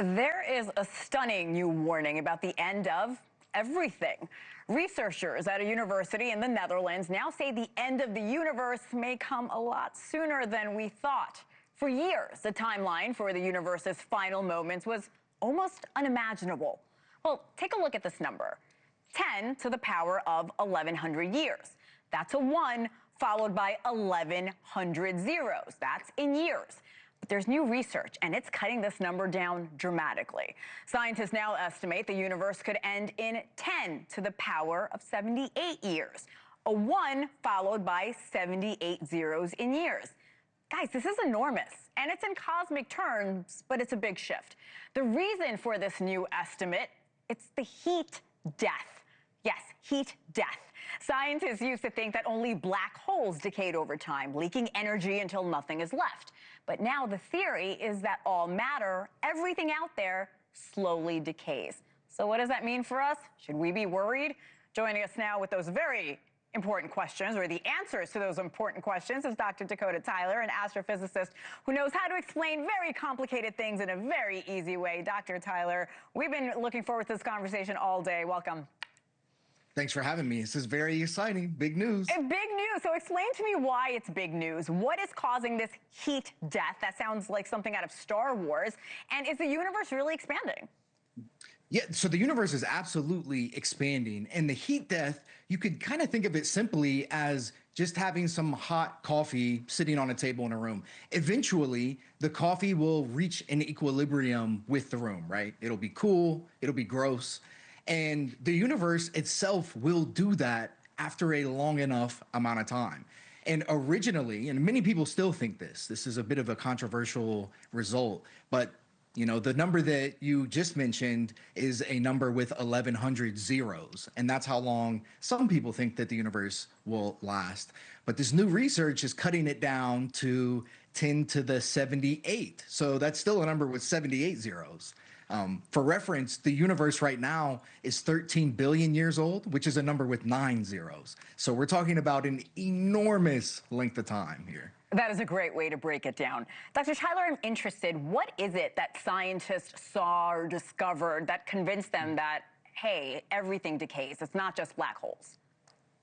There is a stunning new warning about the end of everything. Researchers at a university in the Netherlands now say the end of the universe may come a lot sooner than we thought. For years, the timeline for the universe's final moments was almost unimaginable. Well, take a look at this number. 10 to the power of 1100 years. That's a 1 followed by 1100 zeros. That's in years. But there's new research, and it's cutting this number down dramatically. Scientists now estimate the universe could end in 10 to the power of 78 years, a 1 followed by 78 zeros in years. Guys, this is enormous, and it's in cosmic terms, but it's a big shift. The reason for this new estimate, it's the heat death. Yes, heat death. Scientists used to think that only black holes decayed over time, leaking energy until nothing is left. But now the theory is that all matter, everything out there, slowly decays. So what does that mean for us? Should we be worried? Joining us now with those very important questions, or the answers to those important questions, is Dr. Dakotah Tyler, an astrophysicist who knows how to explain very complicated things in a very easy way. Dr. Tyler, we've been looking forward to this conversation all day. Welcome. Thanks for having me. This is very exciting. Big news. Big news. So explain to me why it's big news. What is causing this heat death? That sounds like something out of Star Wars. And is the universe really expanding? Yeah, so the universe is absolutely expanding. And the heat death, you could kind of think of it simply as just having some hot coffee sitting on a table in a room. Eventually, the coffee will reach an equilibrium with the room, right? It'll be cool, it'll be gross. And the universe itself will do that after a long enough amount of time. And originally, and many people still think this is a bit of a controversial result, but you know, the number that you just mentioned is a number with 1100 zeros. And that's how long some people think that the universe will last. But this new research is cutting it down to 10 to the 78. So that's still a number with 78 zeros. For reference, the universe right now is 13 billion years old, which is a number with 9 zeros. So we're talking about an enormous length of time here. That is a great way to break it down. Dr. Tyler, I'm interested. What is it that scientists saw or discovered that convinced them that, hey, everything decays? It's not just black holes.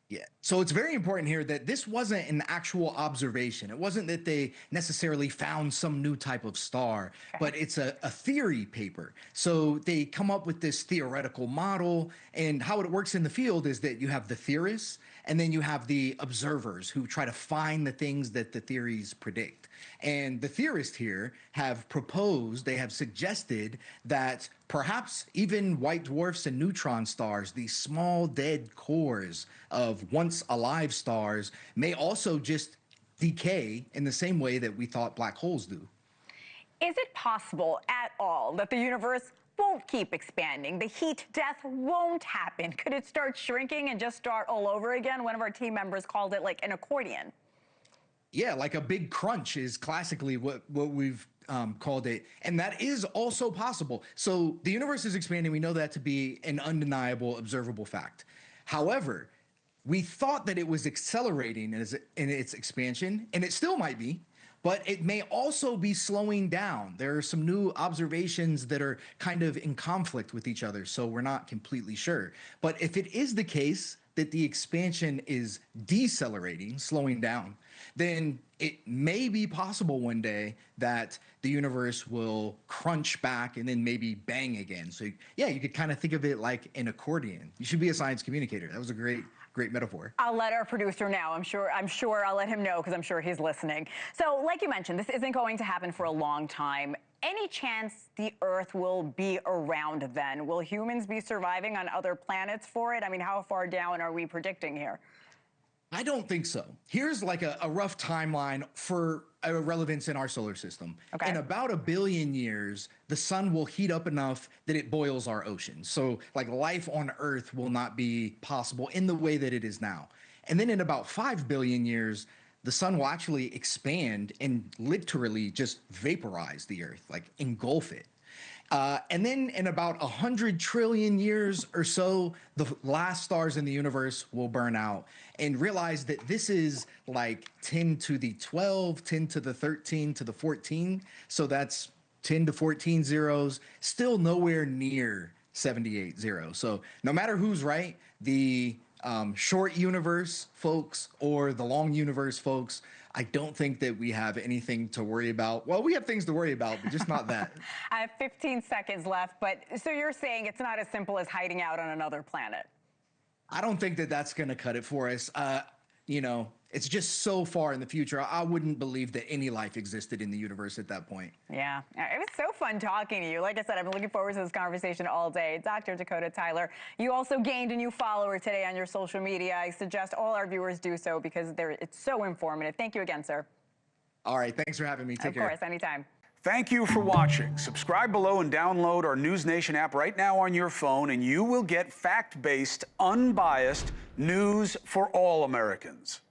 Yeah. So it's very important here that this wasn't an actual observation. It wasn't that they necessarily found some new type of star, but it's a theory paper. So they come up with this theoretical model, and how it works in the field is that you have the theorists and then you have the observers who try to find the things that the theories predict. And the theorists here have proposed, they have suggested that perhaps even white dwarfs and neutron stars, these small dead cores of once alive stars, may also just decay in the same way that we thought black holes do. Is it possible at all that the universe won't keep expanding? The heat death won't happen? Could it start shrinking and just start all over again? One of our team members called it like an accordion. Yeah, like a big crunch is classically what we've called it. And that is also possible. So the universe is expanding. We know that to be an undeniable, observable fact. However, we thought that it was accelerating in its expansion, and it still might be, but it may also be slowing down. There are some new observations that are kind of in conflict with each other, so we're not completely sure. But if it is the case that the expansion is decelerating, slowing down, then it may be possible one day that the universe will crunch back and then maybe bang again. So yeah, you could kind of think of it like an accordion. You should be a science communicator. That was a great metaphor. I'll let our producer know. I'm sure I'll let him know because I'm sure he's listening. So like you mentioned, this isn't going to happen for a long time. Any chance the Earth will be around then? Will humans be surviving on other planets for it? I mean, how far down are we predicting here? I don't think so. Here's like a rough timeline for relevance in our solar system. Okay. In about 1 billion years, the sun will heat up enough that it boils our oceans. So like life on Earth will not be possible in the way that it is now. And then in about 5 billion years, the sun will actually expand and literally just vaporize the Earth, like engulf it. And then in about 100 trillion years or so, the last stars in the universe will burn out, and realize that this is like 10 to the 12, 10 to the 13 to the 14. So that's 10 to 14 zeros, still nowhere near 78 zeros. So no matter who's right, the short universe folks or the long universe folks, I don't think that we have anything to worry about. Well, we have things to worry about, but just not that. I have 15 seconds left, but so you're saying it's not as simple as hiding out on another planet? I don't think that that's going to cut it for us. You know, it's just so far in the future. I wouldn't believe that any life existed in the universe at that point. Yeah, it was so fun talking to you. Like I said, I've been looking forward to this conversation all day. Dr. Dakotah Tyler, you also gained a new follower today on your social media. I suggest all our viewers do so because it's so informative. Thank you again, sir. All right, thanks for having me. Take care. Of course, anytime. Thank you for watching. Subscribe below and download our NewsNation app right now on your phone, and you will get fact-based, unbiased news for all Americans.